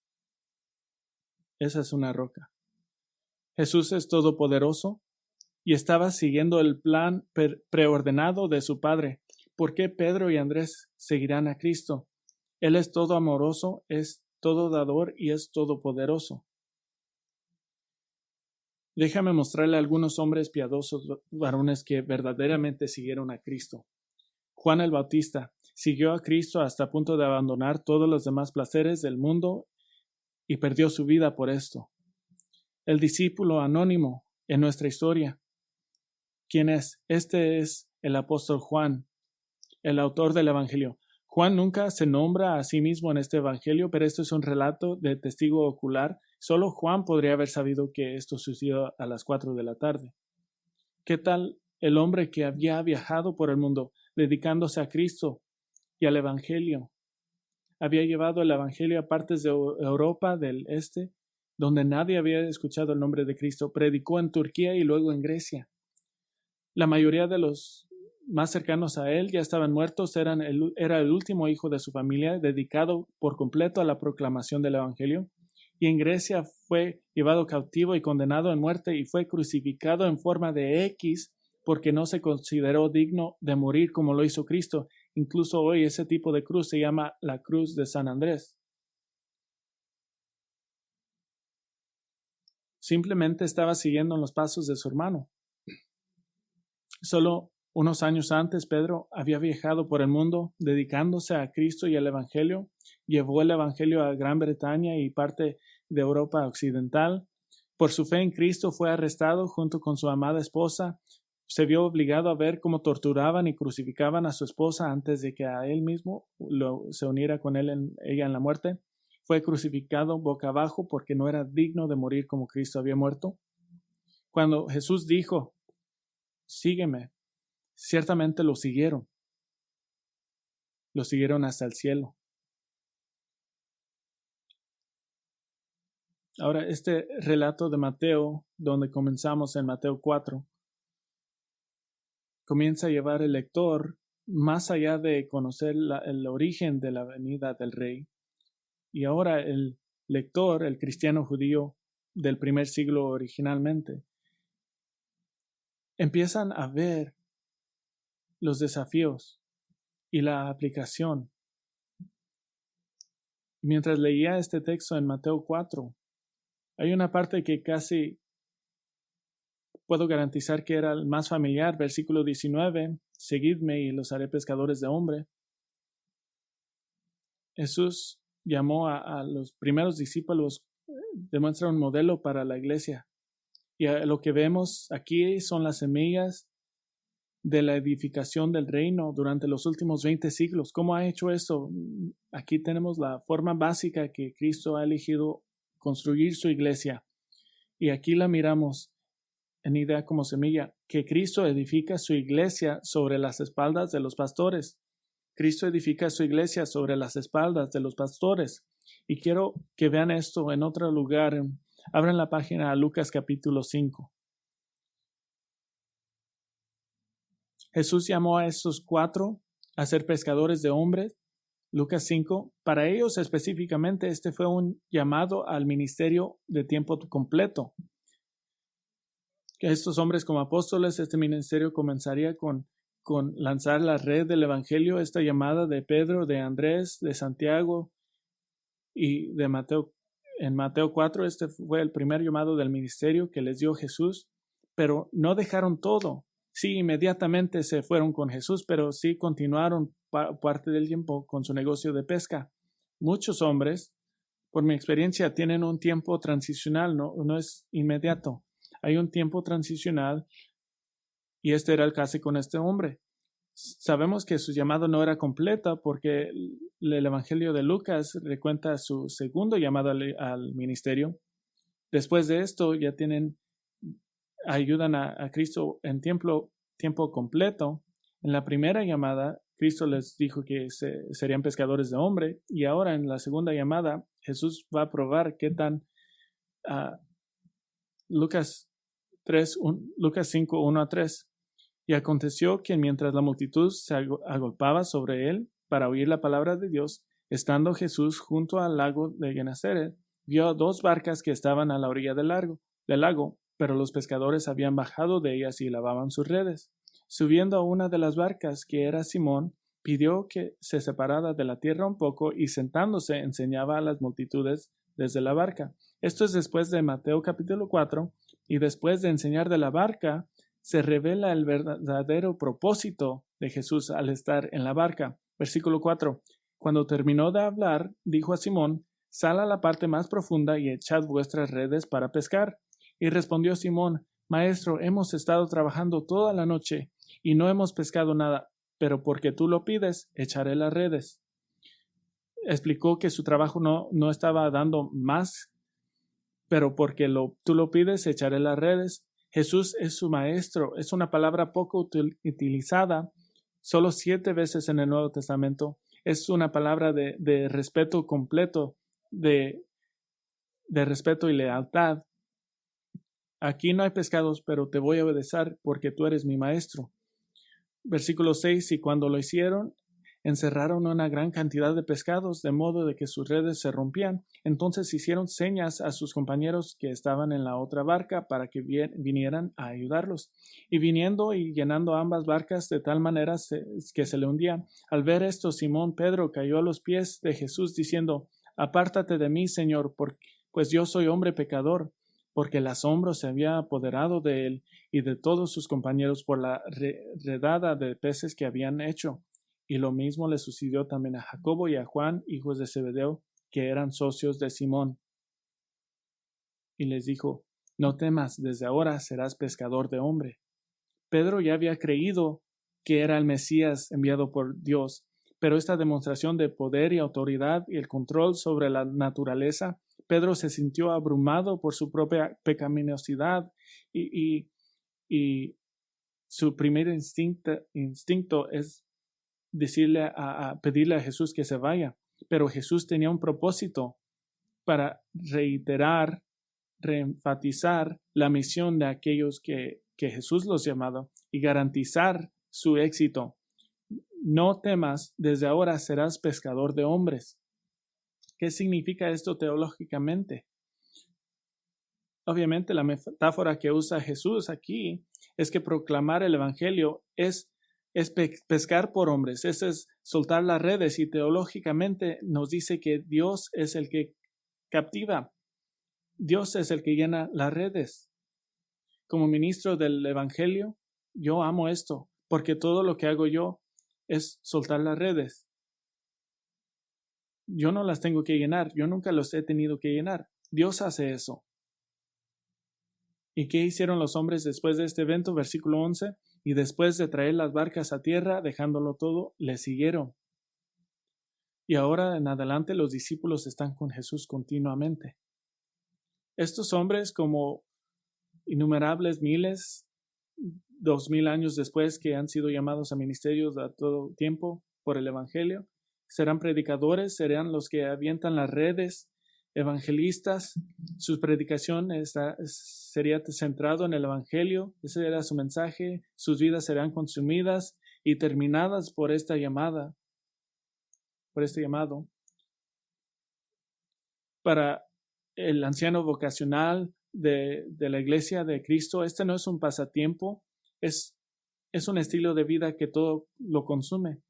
[SPEAKER 1] Esa es una roca. Jesús es todopoderoso y estaba siguiendo el plan preordenado de su Padre. ¿Por qué Pedro y Andrés seguirán a Cristo? Él es todo amoroso, es todo dador y es todopoderoso. Déjame mostrarle a algunos hombres piadosos, varones que verdaderamente siguieron a Cristo. Juan el Bautista siguió a Cristo hasta el punto de abandonar todos los demás placeres del mundo y perdió su vida por esto. El discípulo anónimo en nuestra historia. ¿Quién es? Este es el apóstol Juan, el autor del Evangelio. Juan nunca se nombra a sí mismo en este Evangelio, pero esto es un relato de testigo ocular. Solo Juan podría haber sabido que esto sucedió a las 4 de la tarde. ¿Qué tal el hombre que había viajado por el mundo dedicándose a Cristo y al Evangelio? Había llevado el Evangelio a partes de Europa del Este, donde nadie había escuchado el nombre de Cristo. Predicó en Turquía y luego en Grecia. La mayoría de los más cercanos a él ya estaban muertos. Era el último hijo de su familia, dedicado por completo a la proclamación del Evangelio. Y en Grecia fue llevado cautivo y condenado a muerte y fue crucificado en forma de X porque no se consideró digno de morir como lo hizo Cristo. Incluso hoy ese tipo de cruz se llama la cruz de San Andrés. Simplemente estaba siguiendo los pasos de su hermano. Solo unos años antes, Pedro había viajado por el mundo dedicándose a Cristo y al Evangelio. Llevó el Evangelio a Gran Bretaña y parte de Europa Occidental. Por su fe en Cristo fue arrestado junto con su amada esposa. Se vio obligado a ver cómo torturaban y crucificaban a su esposa antes de que a él mismo se uniera con ella en la muerte. Fue crucificado boca abajo porque no era digno de morir como Cristo había muerto. Cuando Jesús dijo, sígueme, ciertamente lo siguieron. Lo siguieron hasta el cielo. Ahora, este relato de Mateo, donde comenzamos en Mateo 4, comienza a llevar el lector más allá de conocer el origen de la venida del rey. Y ahora el lector, el cristiano judío del primer siglo originalmente, empiezan a ver los desafíos y la aplicación. Mientras leía este texto en Mateo 4, hay una parte que casi puedo garantizar que era el más familiar, versículo 19, seguidme y los haré pescadores de hombre. Jesús llamó a los primeros discípulos, demuestra un modelo para la iglesia. Y lo que vemos aquí son las semillas de la edificación del reino durante los últimos 20 siglos. ¿Cómo ha hecho esto? Aquí tenemos la forma básica que Cristo ha elegido construir su iglesia. Y aquí la miramos en idea como semilla, que Cristo edifica su iglesia sobre las espaldas de los pastores. Cristo edifica su iglesia sobre las espaldas de los pastores. Y quiero que vean esto en otro lugar. Abran la página a Lucas capítulo 5. Jesús llamó a estos 4 a ser pescadores de hombres. Lucas 5. Para ellos específicamente este fue un llamado al ministerio de tiempo completo. Que estos hombres como apóstoles, este ministerio comenzaría con lanzar la red del evangelio, esta llamada de Pedro, de Andrés, de Santiago y de Mateo. En Mateo 4 este fue el primer llamado del ministerio que les dio Jesús, pero no dejaron todo. Sí, inmediatamente se fueron con Jesús, pero sí continuaron parte del tiempo con su negocio de pesca. Muchos hombres, por mi experiencia, tienen un tiempo transicional, no es inmediato. Hay un tiempo transicional y este era el caso con este hombre. Sabemos que su llamado no era completa porque el Evangelio de Lucas recuenta su segundo llamado al ministerio. Después de esto ya ayudan a Cristo en tiempo completo. En la primera llamada, Cristo les dijo que serían pescadores de hombre y ahora en la segunda llamada, Jesús va a probar qué tan Lucas 5, 1 a 3. Y aconteció que mientras la multitud se agolpaba sobre él para oír la palabra de Dios, estando Jesús junto al lago de Genesaret, vio 2 barcas que estaban a la orilla del lago, pero los pescadores habían bajado de ellas y lavaban sus redes. Subiendo a una de las barcas, que era Simón, pidió que se separara de la tierra un poco y sentándose enseñaba a las multitudes desde la barca. Esto es después de Mateo capítulo 4, y después de enseñar de la barca, se revela el verdadero propósito de Jesús al estar en la barca. Versículo 4. Cuando terminó de hablar, dijo a Simón, sal a la parte más profunda y echad vuestras redes para pescar. Y respondió Simón, Maestro, hemos estado trabajando toda la noche y no hemos pescado nada, pero porque tú lo pides, echaré las redes. Explicó que su trabajo no estaba dando más, pero porque tú lo pides, echaré las redes. Jesús es su maestro. Es una palabra poco utilizada, solo 7 veces en el Nuevo Testamento. Es una palabra de respeto completo, de respeto y lealtad. Aquí no hay pescados, pero te voy a obedecer porque tú eres mi maestro. Versículo 6, y cuando lo hicieron, encerraron una gran cantidad de pescados, de modo de que sus redes se rompían. Entonces hicieron señas a sus compañeros que estaban en la otra barca para que vinieran a ayudarlos. Y viniendo y llenando ambas barcas de tal manera que se le hundían. Al ver esto, Simón Pedro cayó a los pies de Jesús diciendo, apártate de mí, Señor, pues yo soy hombre pecador, porque el asombro se había apoderado de él y de todos sus compañeros por la redada de peces que habían hecho. Y lo mismo le sucedió también a Jacobo y a Juan, hijos de Zebedeo, que eran socios de Simón. y les dijo: no temas, desde ahora serás pescador de hombre. Pedro ya había creído que era el Mesías enviado por Dios, pero esta demostración de poder y autoridad y el control sobre la naturaleza, Pedro se sintió abrumado por su propia pecaminosidad y su primer instinto es decirle pedirle a Jesús que se vaya. Pero Jesús tenía un propósito para reenfatizar la misión de aquellos que Jesús los llamaba y garantizar su éxito. No temas, desde ahora serás pescador de hombres. ¿Qué significa esto teológicamente? Obviamente la metáfora que usa Jesús aquí es que proclamar el Evangelio es pescar por hombres, es soltar las redes, y teológicamente nos dice que Dios es el que captiva. Dios es el que llena las redes. Como ministro del Evangelio, yo amo esto, porque todo lo que hago yo es soltar las redes. Yo no las tengo que llenar, yo nunca los he tenido que llenar. Dios hace eso. ¿Y qué hicieron los hombres después de este evento? Versículo 11. Y después de traer las barcas a tierra, dejándolo todo, le siguieron. Y ahora en adelante los discípulos están con Jesús continuamente. Estos hombres, como innumerables miles, 2000 años después, que han sido llamados a ministerios a todo tiempo por el Evangelio, serán predicadores, serán los que avientan las redes, evangelistas. Su predicación sería centrado en el Evangelio, ese era su mensaje. Sus vidas serán consumidas y terminadas por esta llamada, por este llamado. Para el anciano vocacional de la iglesia de Cristo, este no es un pasatiempo, es un estilo de vida que todo lo consume,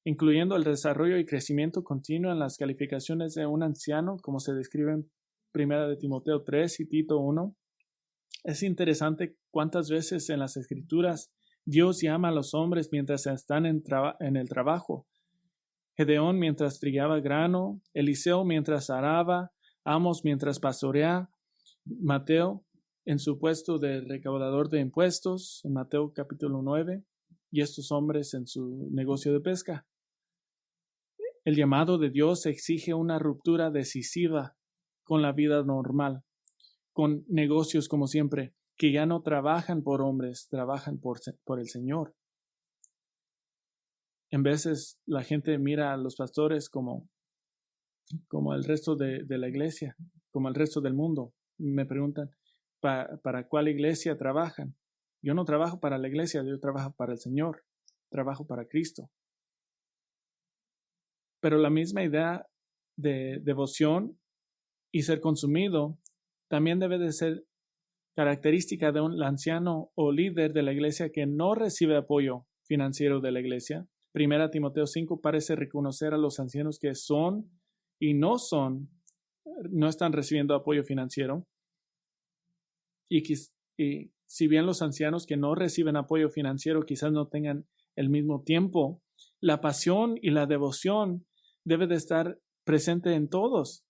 [SPEAKER 1] incluyendo el desarrollo y crecimiento continuo en las calificaciones de un anciano, como se describe en 1 de Timoteo 3 y Tito 1. Es interesante cuántas veces en las Escrituras Dios llama a los hombres mientras están en el trabajo. Gedeón mientras trillaba grano, Eliseo mientras araba, Amos mientras pastorea, Mateo en su puesto de recaudador de impuestos, en Mateo capítulo 9, y estos hombres en su negocio de pesca. El llamado de Dios exige una ruptura decisiva con la vida normal, con negocios como siempre, que ya no trabajan por hombres, trabajan por el Señor. En veces la gente mira a los pastores como el resto de la iglesia, como el resto del mundo. Me preguntan, ¿para cuál iglesia trabajan? Yo no trabajo para la iglesia, yo trabajo para el Señor, trabajo para Cristo. Pero la misma idea de devoción y ser consumido también debe de ser característica de un anciano o líder de la iglesia que no recibe apoyo financiero de la iglesia. 1 Timoteo 5 parece reconocer a los ancianos que son y no están recibiendo apoyo financiero. Y si bien los ancianos que no reciben apoyo financiero quizás no tengan el mismo tiempo, la pasión y la devoción debe de estar presente en todos.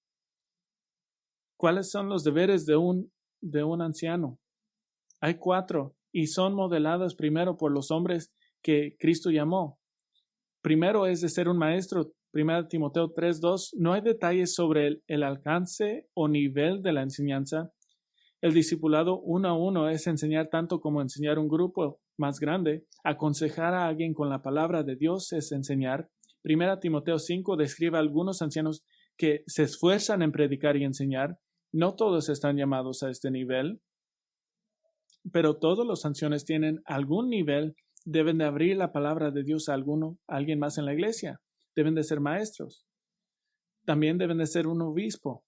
[SPEAKER 1] ¿Cuáles son los deberes de un anciano? Hay 4 y son modelados primero por los hombres que Cristo llamó. Primero es de ser un maestro. 1 Timoteo 3:2. No hay detalles sobre el alcance o nivel de la enseñanza. El discipulado 1 a 1 es enseñar tanto como enseñar un grupo más grande. Aconsejar a alguien con la palabra de Dios es enseñar. 1 Timoteo 5 describe a algunos ancianos que se esfuerzan en predicar y enseñar. No todos están llamados a este nivel, pero todos los ancianos tienen algún nivel. Deben de abrir la palabra de Dios a alguien más en la iglesia. Deben de ser maestros. También deben de ser un obispo.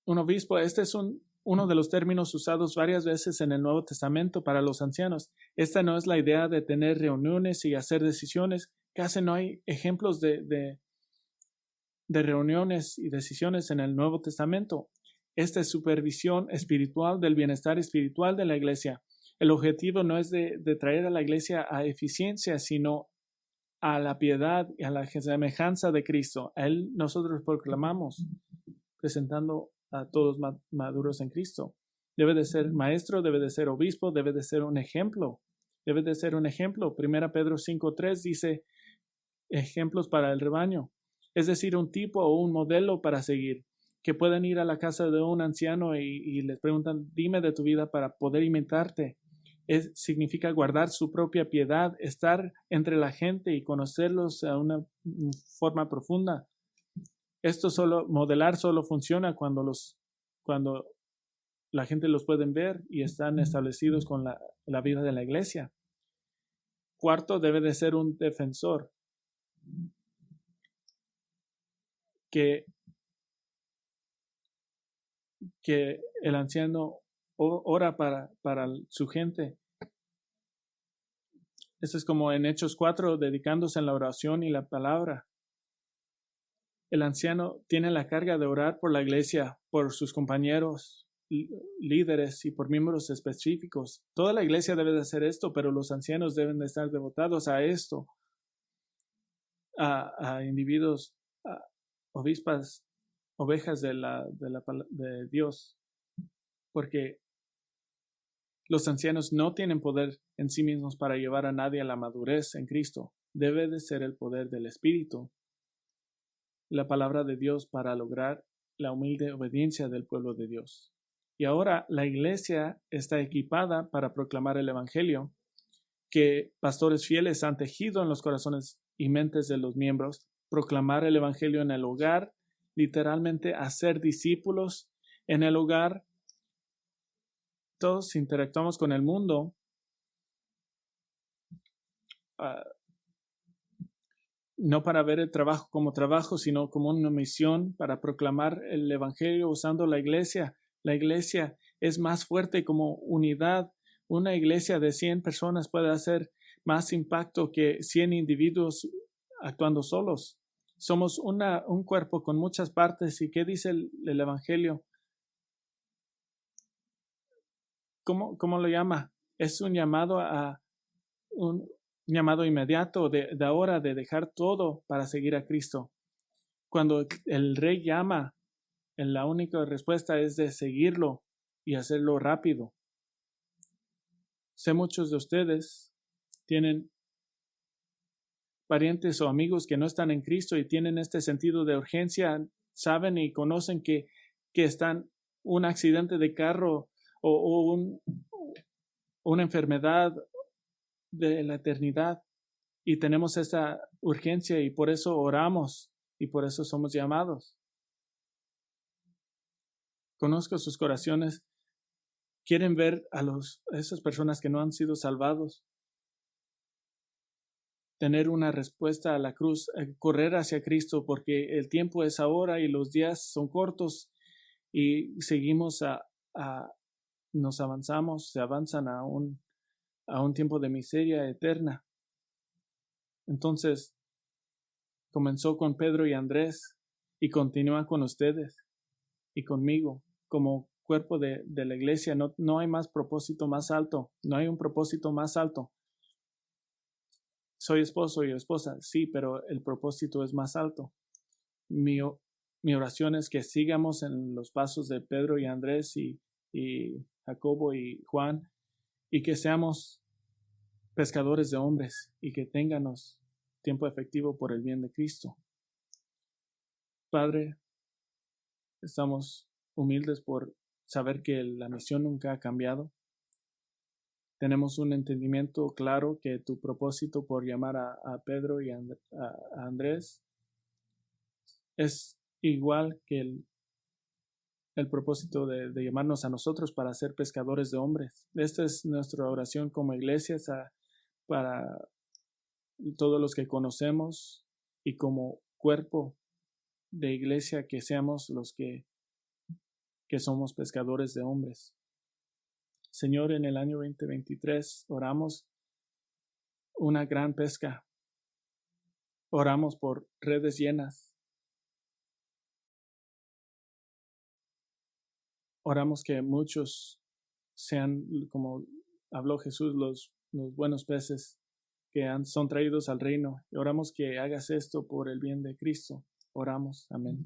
[SPEAKER 1] Un obispo, este es uno de los términos usados varias veces en el Nuevo Testamento para los ancianos. Esta no es la idea de tener reuniones y hacer decisiones. Casi no hay ejemplos de reuniones y decisiones en el Nuevo Testamento. Esta es supervisión espiritual del bienestar espiritual de la iglesia. El objetivo no es de traer a la iglesia a eficiencia, sino a la piedad y a la semejanza de Cristo. A Él nosotros proclamamos, presentando a todos maduros en Cristo. Debe de ser maestro, debe de ser obispo, debe de ser un ejemplo. Debe de ser un ejemplo. 1 Pedro 5:3 dice ejemplos para el rebaño. Es decir, un tipo o un modelo para seguir. Que puedan ir a la casa de un anciano y les preguntan, dime de tu vida para poder imitarte. Significa guardar su propia piedad, estar entre la gente y conocerlos a una forma profunda. Modelar solo funciona cuando la gente los puede ver y están establecidos con la vida de la iglesia. Cuarto, debe de ser un defensor que el anciano ora para su gente. Esto es como en Hechos 4, dedicándose en la oración y la palabra. El anciano tiene la carga de orar por la iglesia, por sus compañeros, líderes y por miembros específicos. Toda la iglesia debe de hacer esto, pero los ancianos deben de estar devotados a esto, a individuos, a obispas, ovejas de Dios, porque los ancianos no tienen poder en sí mismos para llevar a nadie a la madurez en Cristo. Debe de ser el poder del Espíritu, la palabra de Dios para lograr la humilde obediencia del pueblo de Dios. Y ahora la iglesia está equipada para proclamar el Evangelio que pastores fieles han tejido en los corazones y mentes de los miembros, proclamar el Evangelio en el hogar, literalmente hacer discípulos en el hogar. Todos interactuamos con el mundo no para ver el trabajo como trabajo, sino como una misión para proclamar el Evangelio usando la iglesia. La iglesia es más fuerte como unidad. Una iglesia de 100 personas puede hacer más impacto que 100 individuos actuando solos. Somos un cuerpo con muchas partes. ¿Y qué dice el Evangelio? ¿Cómo lo llama? Es un llamado un llamado inmediato de ahora de dejar todo para seguir a Cristo. Cuando el rey llama, la única respuesta es de seguirlo y hacerlo rápido. Sé muchos de ustedes tienen parientes o amigos que no están en Cristo y tienen este sentido de urgencia, saben y conocen que están un accidente de carro o una enfermedad de la eternidad y tenemos esa urgencia y por eso oramos y por eso somos llamados. Conozco sus corazones, quieren ver a esas personas que no han sido salvados, tener una respuesta a la cruz, correr hacia Cristo porque el tiempo es ahora y los días son cortos y seguimos nos avanzamos, se avanzan a un tiempo de miseria eterna. Entonces, comenzó con Pedro y Andrés y continúa con ustedes y conmigo como cuerpo de la iglesia. No hay más propósito más alto, no hay un propósito más alto. Soy esposo y esposa, sí, pero el propósito es más alto. Mi oración es que sigamos en los pasos de Pedro y Andrés y Jacobo y Juan y que seamos pescadores de hombres y que tengamos tiempo efectivo por el bien de Cristo. Padre, estamos humildes por saber que la misión nunca ha cambiado. Tenemos un entendimiento claro que tu propósito por llamar a Pedro y a Andrés es igual que el propósito de llamarnos a nosotros para ser pescadores de hombres. Esta es nuestra oración como iglesia para todos los que conocemos y como cuerpo de iglesia que seamos los que somos pescadores de hombres. Señor, en el año 2023 oramos una gran pesca. Oramos por redes llenas. Oramos que muchos sean, como habló Jesús, los buenos peces que son traídos al reino. Y oramos que hagas esto por el bien de Cristo. Oramos. Amén.